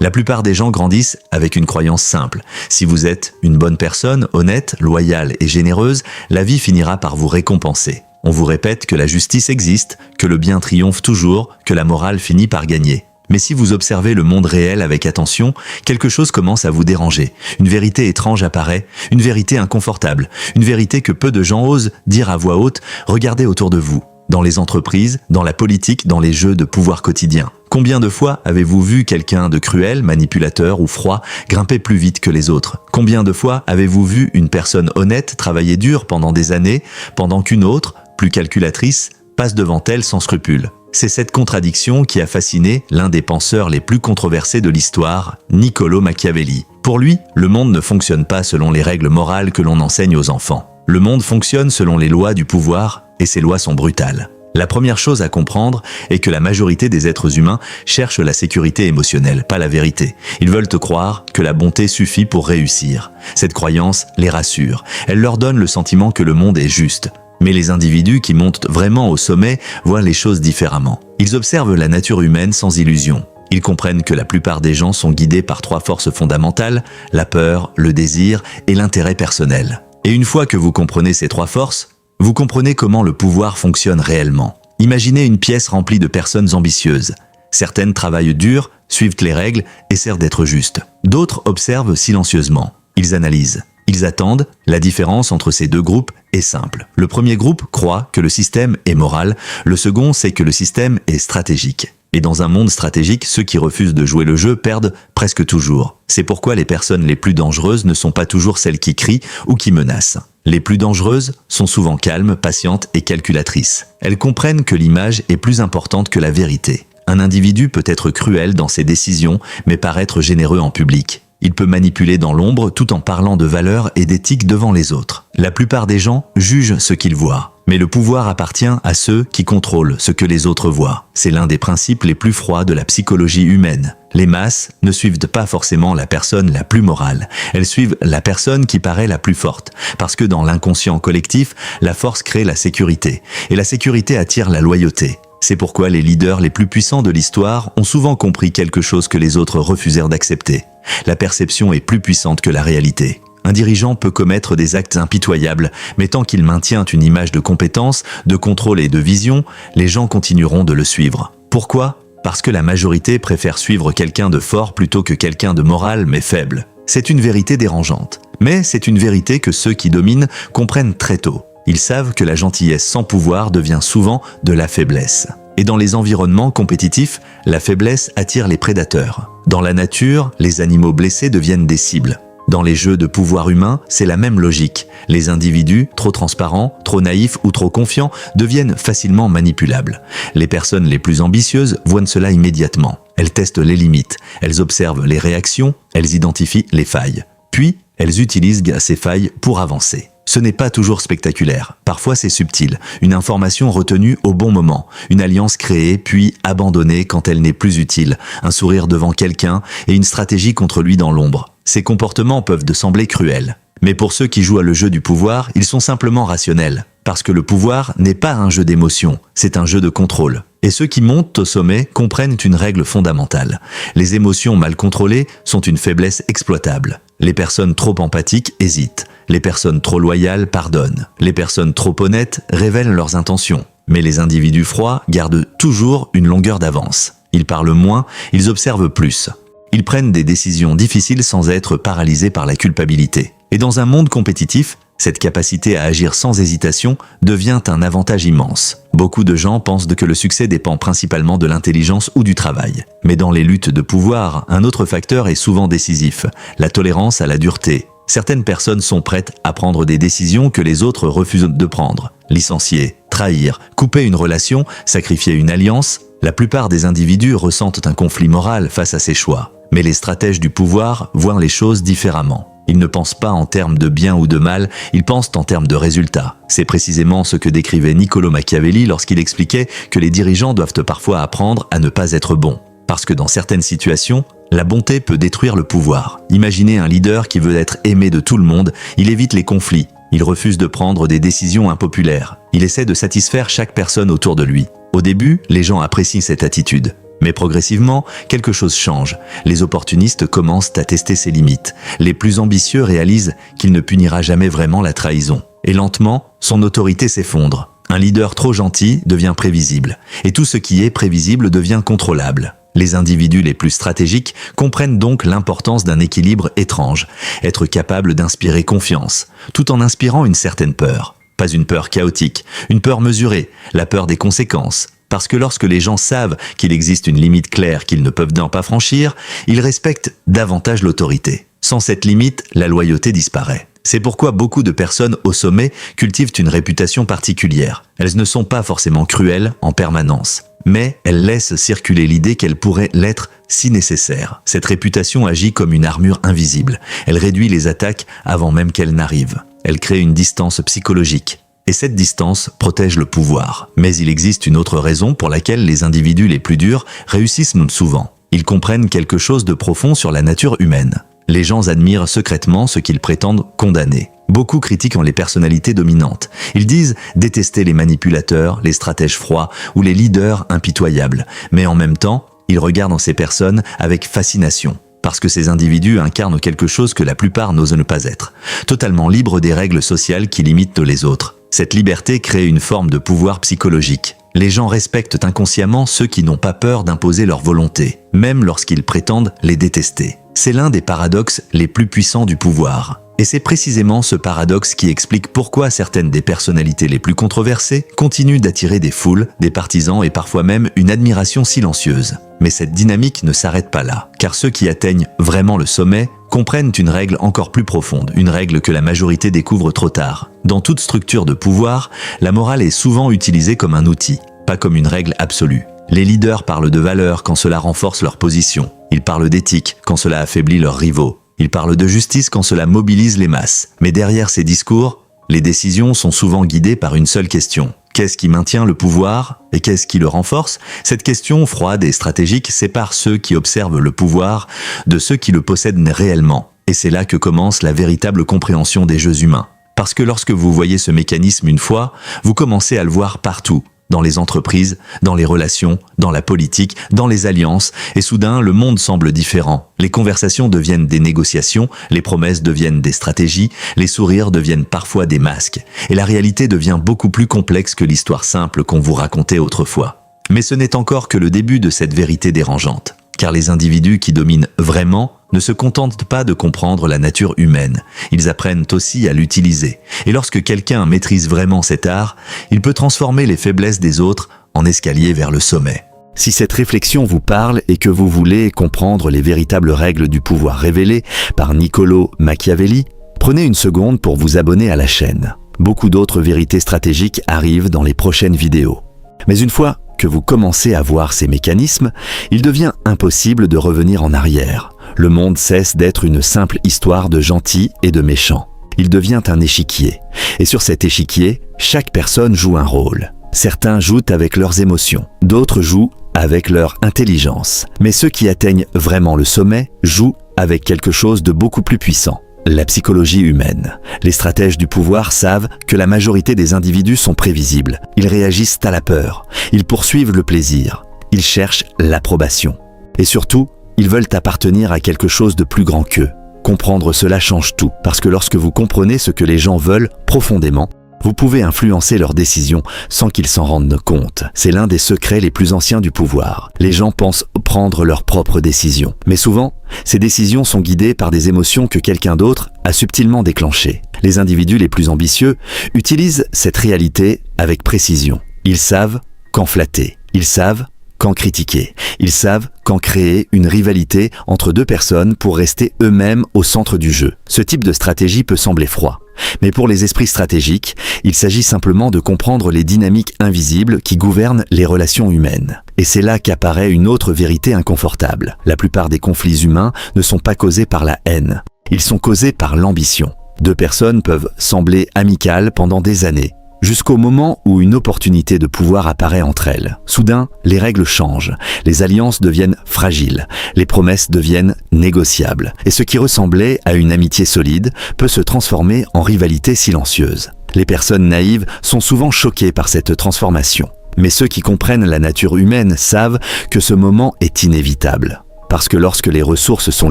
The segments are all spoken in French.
La plupart des gens grandissent avec une croyance simple. Si vous êtes une bonne personne, honnête, loyale et généreuse, la vie finira par vous récompenser. On vous répète que la justice existe, que le bien triomphe toujours, que la morale finit par gagner. Mais si vous observez le monde réel avec attention, quelque chose commence à vous déranger. Une vérité étrange apparaît, une vérité inconfortable, une vérité que peu de gens osent dire à voix haute. Regardez autour de vous, dans les entreprises, dans la politique, dans les jeux de pouvoir quotidiens. Combien de fois avez-vous vu quelqu'un de cruel, manipulateur ou froid grimper plus vite que les autres? Combien de fois avez-vous vu une personne honnête travailler dur pendant des années, pendant qu'une autre, plus calculatrice, passe devant elle sans scrupule? C'est cette contradiction qui a fasciné l'un des penseurs les plus controversés de l'histoire, Niccolò Machiavelli. Pour lui, le monde ne fonctionne pas selon les règles morales que l'on enseigne aux enfants. Le monde fonctionne selon les lois du pouvoir, et ces lois sont brutales. La première chose à comprendre est que la majorité des êtres humains cherchent la sécurité émotionnelle, pas la vérité. Ils veulent te croire que la bonté suffit pour réussir. Cette croyance les rassure. Elle leur donne le sentiment que le monde est juste. Mais les individus qui montent vraiment au sommet voient les choses différemment. Ils observent la nature humaine sans illusion. Ils comprennent que la plupart des gens sont guidés par trois forces fondamentales, la peur, le désir et l'intérêt personnel. Et une fois que vous comprenez ces trois forces, vous comprenez comment le pouvoir fonctionne réellement. Imaginez une pièce remplie de personnes ambitieuses. Certaines travaillent dur, suivent les règles, essaient d'être justes. D'autres observent silencieusement. Ils analysent. Ils attendent. La différence entre ces deux groupes est simple. Le premier groupe croit que le système est moral. Le second sait que le système est stratégique. Et dans un monde stratégique, ceux qui refusent de jouer le jeu perdent presque toujours. C'est pourquoi les personnes les plus dangereuses ne sont pas toujours celles qui crient ou qui menacent. Les plus dangereuses sont souvent calmes, patientes et calculatrices. Elles comprennent que l'image est plus importante que la vérité. Un individu peut être cruel dans ses décisions, mais paraître généreux en public. Il peut manipuler dans l'ombre tout en parlant de valeurs et d'éthique devant les autres. La plupart des gens jugent ce qu'ils voient. Mais le pouvoir appartient à ceux qui contrôlent ce que les autres voient. C'est l'un des principes les plus froids de la psychologie humaine. Les masses ne suivent pas forcément la personne la plus morale. Elles suivent la personne qui paraît la plus forte. Parce que dans l'inconscient collectif, la force crée la sécurité. Et la sécurité attire la loyauté. C'est pourquoi les leaders les plus puissants de l'histoire ont souvent compris quelque chose que les autres refusèrent d'accepter. La perception est plus puissante que la réalité. Un dirigeant peut commettre des actes impitoyables, mais tant qu'il maintient une image de compétence, de contrôle et de vision, les gens continueront de le suivre. Pourquoi? Parce que la majorité préfère suivre quelqu'un de fort plutôt que quelqu'un de moral mais faible. C'est une vérité dérangeante. Mais c'est une vérité que ceux qui dominent comprennent très tôt. Ils savent que la gentillesse sans pouvoir devient souvent de la faiblesse. Et dans les environnements compétitifs, la faiblesse attire les prédateurs. Dans la nature, les animaux blessés deviennent des cibles. Dans les jeux de pouvoir humain, c'est la même logique. Les individus, trop transparents, trop naïfs ou trop confiants, deviennent facilement manipulables. Les personnes les plus ambitieuses voient cela immédiatement. Elles testent les limites, elles observent les réactions, elles identifient les failles. Puis, elles utilisent ces failles pour avancer. Ce n'est pas toujours spectaculaire, parfois c'est subtil, une information retenue au bon moment, une alliance créée puis abandonnée quand elle n'est plus utile, un sourire devant quelqu'un et une stratégie contre lui dans l'ombre. Ces comportements peuvent sembler cruels. Mais pour ceux qui jouent à le jeu du pouvoir, ils sont simplement rationnels. Parce que le pouvoir n'est pas un jeu d'émotion, c'est un jeu de contrôle. Et ceux qui montent au sommet comprennent une règle fondamentale. Les émotions mal contrôlées sont une faiblesse exploitable. Les personnes trop empathiques hésitent. Les personnes trop loyales pardonnent. Les personnes trop honnêtes révèlent leurs intentions. Mais les individus froids gardent toujours une longueur d'avance. Ils parlent moins, ils observent plus. Ils prennent des décisions difficiles sans être paralysés par la culpabilité. Et dans un monde compétitif, cette capacité à agir sans hésitation devient un avantage immense. Beaucoup de gens pensent que le succès dépend principalement de l'intelligence ou du travail. Mais dans les luttes de pouvoir, un autre facteur est souvent décisif, la tolérance à la dureté. Certaines personnes sont prêtes à prendre des décisions que les autres refusent de prendre. Licencier, trahir, couper une relation, sacrifier une alliance. La plupart des individus ressentent un conflit moral face à ces choix. Mais les stratèges du pouvoir voient les choses différemment. Ils ne pensent pas en termes de bien ou de mal, ils pensent en termes de résultats. C'est précisément ce que décrivait Niccolò Machiavelli lorsqu'il expliquait que les dirigeants doivent parfois apprendre à ne pas être bons. Parce que dans certaines situations, la bonté peut détruire le pouvoir. Imaginez un leader qui veut être aimé de tout le monde, il évite les conflits, il refuse de prendre des décisions impopulaires, il essaie de satisfaire chaque personne autour de lui. Au début, les gens apprécient cette attitude. Mais progressivement, quelque chose change. Les opportunistes commencent à tester ses limites. Les plus ambitieux réalisent qu'il ne punira jamais vraiment la trahison. Et lentement, son autorité s'effondre. Un leader trop gentil devient prévisible. Et tout ce qui est prévisible devient contrôlable. Les individus les plus stratégiques comprennent donc l'importance d'un équilibre étrange, être capable d'inspirer confiance, tout en inspirant une certaine peur. Pas une peur chaotique, une peur mesurée, la peur des conséquences. Parce que lorsque les gens savent qu'il existe une limite claire qu'ils ne peuvent pas franchir, ils respectent davantage l'autorité. Sans cette limite, la loyauté disparaît. C'est pourquoi beaucoup de personnes au sommet cultivent une réputation particulière. Elles ne sont pas forcément cruelles en permanence, mais elles laissent circuler l'idée qu'elles pourraient l'être si nécessaire. Cette réputation agit comme une armure invisible. Elle réduit les attaques avant même qu'elles n'arrivent. Elle crée une distance psychologique. Et cette distance protège le pouvoir. Mais il existe une autre raison pour laquelle les individus les plus durs réussissent souvent. Ils comprennent quelque chose de profond sur la nature humaine. Les gens admirent secrètement ce qu'ils prétendent condamner. Beaucoup critiquent les personnalités dominantes. Ils disent détester les manipulateurs, les stratèges froids ou les leaders impitoyables. Mais en même temps, ils regardent ces personnes avec fascination. Parce que ces individus incarnent quelque chose que la plupart n'osent ne pas être. Totalement libres des règles sociales qui limitent les autres. Cette liberté crée une forme de pouvoir psychologique. Les gens respectent inconsciemment ceux qui n'ont pas peur d'imposer leur volonté, même lorsqu'ils prétendent les détester. C'est l'un des paradoxes les plus puissants du pouvoir. Et c'est précisément ce paradoxe qui explique pourquoi certaines des personnalités les plus controversées continuent d'attirer des foules, des partisans et parfois même une admiration silencieuse. Mais cette dynamique ne s'arrête pas là, car ceux qui atteignent vraiment le sommet comprennent une règle encore plus profonde, une règle que la majorité découvre trop tard. Dans toute structure de pouvoir, la morale est souvent utilisée comme un outil, pas comme une règle absolue. Les leaders parlent de valeurs quand cela renforce leur position. Ils parlent d'éthique quand cela affaiblit leurs rivaux. Ils parlent de justice quand cela mobilise les masses. Mais derrière ces discours, les décisions sont souvent guidées par une seule question. Qu'est-ce qui maintient le pouvoir et qu'est-ce qui le renforce? Cette question froide et stratégique sépare ceux qui observent le pouvoir de ceux qui le possèdent réellement. Et c'est là que commence la véritable compréhension des jeux humains. Parce que lorsque vous voyez ce mécanisme une fois, vous commencez à le voir partout. Dans les entreprises, dans les relations, dans la politique, dans les alliances, et soudain, le monde semble différent. Les conversations deviennent des négociations, les promesses deviennent des stratégies, les sourires deviennent parfois des masques, et la réalité devient beaucoup plus complexe que l'histoire simple qu'on vous racontait autrefois. Mais ce n'est encore que le début de cette vérité dérangeante, car les individus qui dominent vraiment ne se contentent pas de comprendre la nature humaine, ils apprennent aussi à l'utiliser. Et lorsque quelqu'un maîtrise vraiment cet art, il peut transformer les faiblesses des autres en escalier vers le sommet. Si cette réflexion vous parle et que vous voulez comprendre les véritables règles du pouvoir révélées par Niccolò Machiavelli, prenez une seconde pour vous abonner à la chaîne. Beaucoup d'autres vérités stratégiques arrivent dans les prochaines vidéos. Mais une fois que vous commencez à voir ces mécanismes, il devient impossible de revenir en arrière. Le monde cesse d'être une simple histoire de gentils et de méchants. Il devient un échiquier. Et sur cet échiquier, chaque personne joue un rôle. Certains jouent avec leurs émotions, d'autres jouent avec leur intelligence. Mais ceux qui atteignent vraiment le sommet jouent avec quelque chose de beaucoup plus puissant. La psychologie humaine. Les stratèges du pouvoir savent que la majorité des individus sont prévisibles. Ils réagissent à la peur. Ils poursuivent le plaisir. Ils cherchent l'approbation. Et surtout, ils veulent appartenir à quelque chose de plus grand qu'eux. Comprendre cela change tout, parce que lorsque vous comprenez ce que les gens veulent profondément, vous pouvez influencer leurs décisions sans qu'ils s'en rendent compte. C'est l'un des secrets les plus anciens du pouvoir. Les gens pensent prendre leurs propres décisions. Mais souvent, ces décisions sont guidées par des émotions que quelqu'un d'autre a subtilement déclenchées. Les individus les plus ambitieux utilisent cette réalité avec précision. Ils savent quand flatter. Ils savent quand critiquer. Ils savent quand créer une rivalité entre deux personnes pour rester eux-mêmes au centre du jeu. Ce type de stratégie peut sembler froid. Mais pour les esprits stratégiques, il s'agit simplement de comprendre les dynamiques invisibles qui gouvernent les relations humaines. Et c'est là qu'apparaît une autre vérité inconfortable. La plupart des conflits humains ne sont pas causés par la haine. Ils sont causés par l'ambition. Deux personnes peuvent sembler amicales pendant des années, jusqu'au moment où une opportunité de pouvoir apparaît entre elles. Soudain, les règles changent, les alliances deviennent fragiles, les promesses deviennent négociables, et ce qui ressemblait à une amitié solide peut se transformer en rivalité silencieuse. Les personnes naïves sont souvent choquées par cette transformation. Mais ceux qui comprennent la nature humaine savent que ce moment est inévitable. Parce que lorsque les ressources sont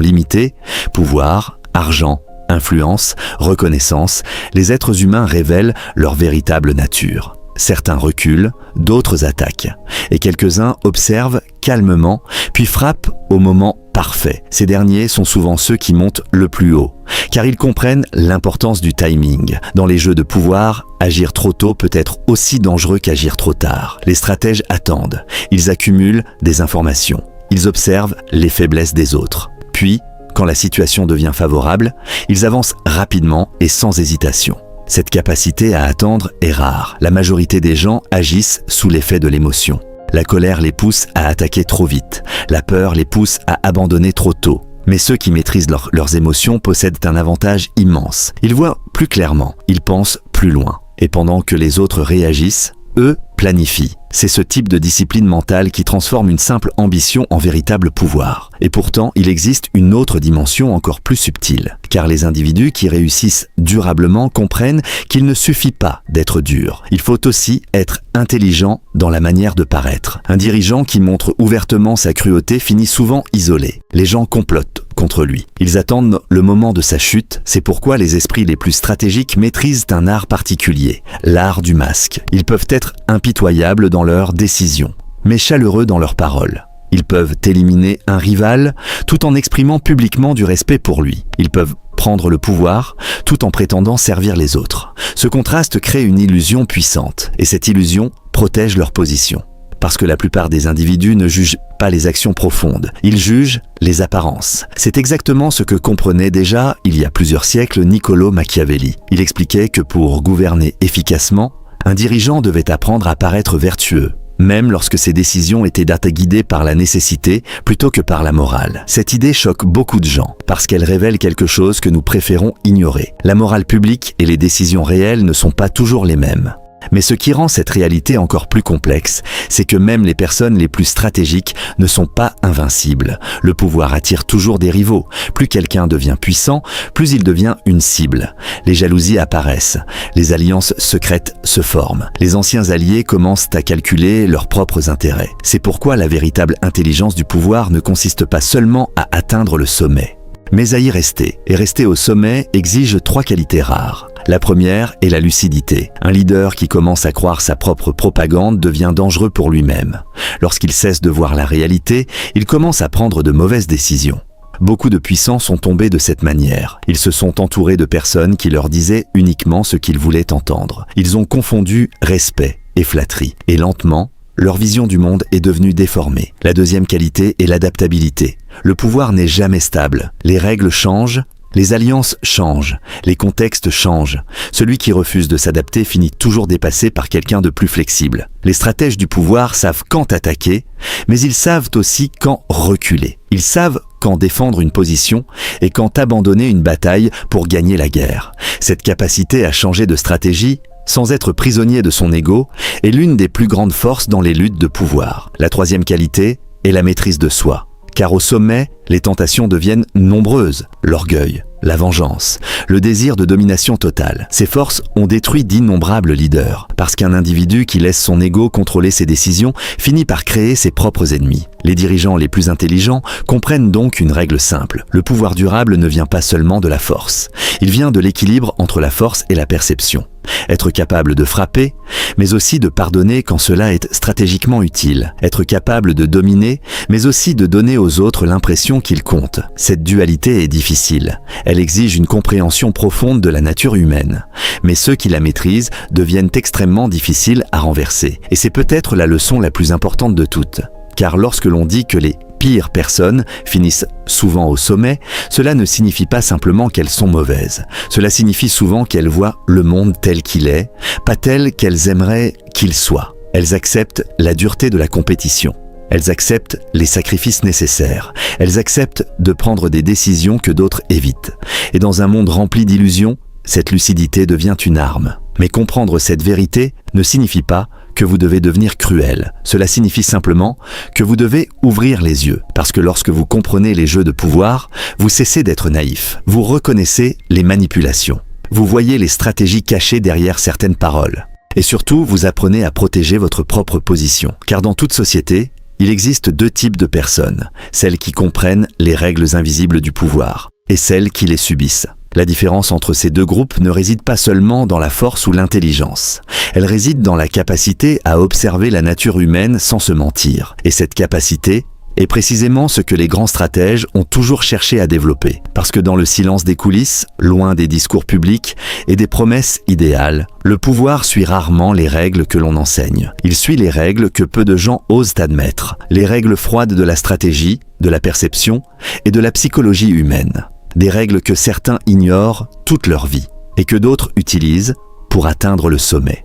limitées, pouvoir, argent, influence, reconnaissance, les êtres humains révèlent leur véritable nature. Certains reculent, d'autres attaquent, et quelques-uns observent calmement, puis frappent au moment parfait. Ces derniers sont souvent ceux qui montent le plus haut, car ils comprennent l'importance du timing. Dans les jeux de pouvoir, agir trop tôt peut être aussi dangereux qu'agir trop tard. Les stratèges attendent, ils accumulent des informations, ils observent les faiblesses des autres. Puis, quand la situation devient favorable, ils avancent rapidement et sans hésitation. Cette capacité à attendre est rare. La majorité des gens agissent sous l'effet de l'émotion. La colère les pousse à attaquer trop vite. La peur les pousse à abandonner trop tôt. Mais ceux qui maîtrisent leurs émotions possèdent un avantage immense. Ils voient plus clairement, ils pensent plus loin. Et pendant que les autres réagissent, eux planifient. C'est ce type de discipline mentale qui transforme une simple ambition en véritable pouvoir. Et pourtant, il existe une autre dimension encore plus subtile. Car les individus qui réussissent durablement comprennent qu'il ne suffit pas d'être dur. Il faut aussi être intelligent dans la manière de paraître. Un dirigeant qui montre ouvertement sa cruauté finit souvent isolé. Les gens complotent contre lui. Ils attendent le moment de sa chute. C'est pourquoi les esprits les plus stratégiques maîtrisent un art particulier, l'art du masque. Ils peuvent être impitoyables dans leurs décisions, mais chaleureux dans leurs paroles. Ils peuvent éliminer un rival tout en exprimant publiquement du respect pour lui. Ils peuvent prendre le pouvoir tout en prétendant servir les autres. Ce contraste crée une illusion puissante, et cette illusion protège leur position. Parce que la plupart des individus ne jugent pas les actions profondes, ils jugent les apparences. C'est exactement ce que comprenait déjà, il y a plusieurs siècles, Niccolò Machiavelli. Il expliquait que pour gouverner efficacement, un dirigeant devait apprendre à paraître vertueux, même lorsque ses décisions étaient guidées par la nécessité plutôt que par la morale. Cette idée choque beaucoup de gens, parce qu'elle révèle quelque chose que nous préférons ignorer. La morale publique et les décisions réelles ne sont pas toujours les mêmes. Mais ce qui rend cette réalité encore plus complexe, c'est que même les personnes les plus stratégiques ne sont pas invincibles. Le pouvoir attire toujours des rivaux. Plus quelqu'un devient puissant, plus il devient une cible. Les jalousies apparaissent. Les alliances secrètes se forment. Les anciens alliés commencent à calculer leurs propres intérêts. C'est pourquoi la véritable intelligence du pouvoir ne consiste pas seulement à atteindre le sommet, mais à y rester. Et rester au sommet exige 3 qualités rares. La première est la lucidité. Un leader qui commence à croire sa propre propagande devient dangereux pour lui-même. Lorsqu'il cesse de voir la réalité, il commence à prendre de mauvaises décisions. Beaucoup de puissants sont tombés de cette manière. Ils se sont entourés de personnes qui leur disaient uniquement ce qu'ils voulaient entendre. Ils ont confondu respect et flatterie. Et lentement, leur vision du monde est devenue déformée. La deuxième qualité est l'adaptabilité. Le pouvoir n'est jamais stable. Les règles changent, les alliances changent, les contextes changent. Celui qui refuse de s'adapter finit toujours dépassé par quelqu'un de plus flexible. Les stratèges du pouvoir savent quand attaquer, mais ils savent aussi quand reculer. Ils savent quand défendre une position et quand abandonner une bataille pour gagner la guerre. Cette capacité à changer de stratégie, sans être prisonnier de son ego, est l'une des plus grandes forces dans les luttes de pouvoir. La troisième qualité est la maîtrise de soi. Car au sommet, les tentations deviennent nombreuses. L'orgueil, la vengeance, le désir de domination totale. Ces forces ont détruit d'innombrables leaders, parce qu'un individu qui laisse son ego contrôler ses décisions finit par créer ses propres ennemis. Les dirigeants les plus intelligents comprennent donc une règle simple. Le pouvoir durable ne vient pas seulement de la force. Il vient de l'équilibre entre la force et la perception. Être capable de frapper, mais aussi de pardonner quand cela est stratégiquement utile. Être capable de dominer, mais aussi de donner aux autres l'impression qu'ils comptent. Cette dualité est difficile. Elle exige une compréhension profonde de la nature humaine. Mais ceux qui la maîtrisent deviennent extrêmement difficiles à renverser. Et c'est peut-être la leçon la plus importante de toutes. Car lorsque l'on dit que les pires personnes finissent souvent au sommet, cela ne signifie pas simplement qu'elles sont mauvaises. Cela signifie souvent qu'elles voient le monde tel qu'il est, pas tel qu'elles aimeraient qu'il soit. Elles acceptent la dureté de la compétition. Elles acceptent les sacrifices nécessaires. Elles acceptent de prendre des décisions que d'autres évitent. Et dans un monde rempli d'illusions, cette lucidité devient une arme. Mais comprendre cette vérité ne signifie pas que vous devez devenir cruel. Cela signifie simplement que vous devez ouvrir les yeux. Parce que lorsque vous comprenez les jeux de pouvoir, vous cessez d'être naïf. Vous reconnaissez les manipulations. Vous voyez les stratégies cachées derrière certaines paroles. Et surtout, vous apprenez à protéger votre propre position. Car dans toute société, il existe deux types de personnes, celles qui comprennent les règles invisibles du pouvoir et celles qui les subissent. La différence entre ces deux groupes ne réside pas seulement dans la force ou l'intelligence. Elle réside dans la capacité à observer la nature humaine sans se mentir. Et cette capacité est précisément ce que les grands stratèges ont toujours cherché à développer. Parce que dans le silence des coulisses, loin des discours publics et des promesses idéales, le pouvoir suit rarement les règles que l'on enseigne. Il suit les règles que peu de gens osent admettre. Les règles froides de la stratégie, de la perception et de la psychologie humaine. Des règles que certains ignorent toute leur vie et que d'autres utilisent pour atteindre le sommet.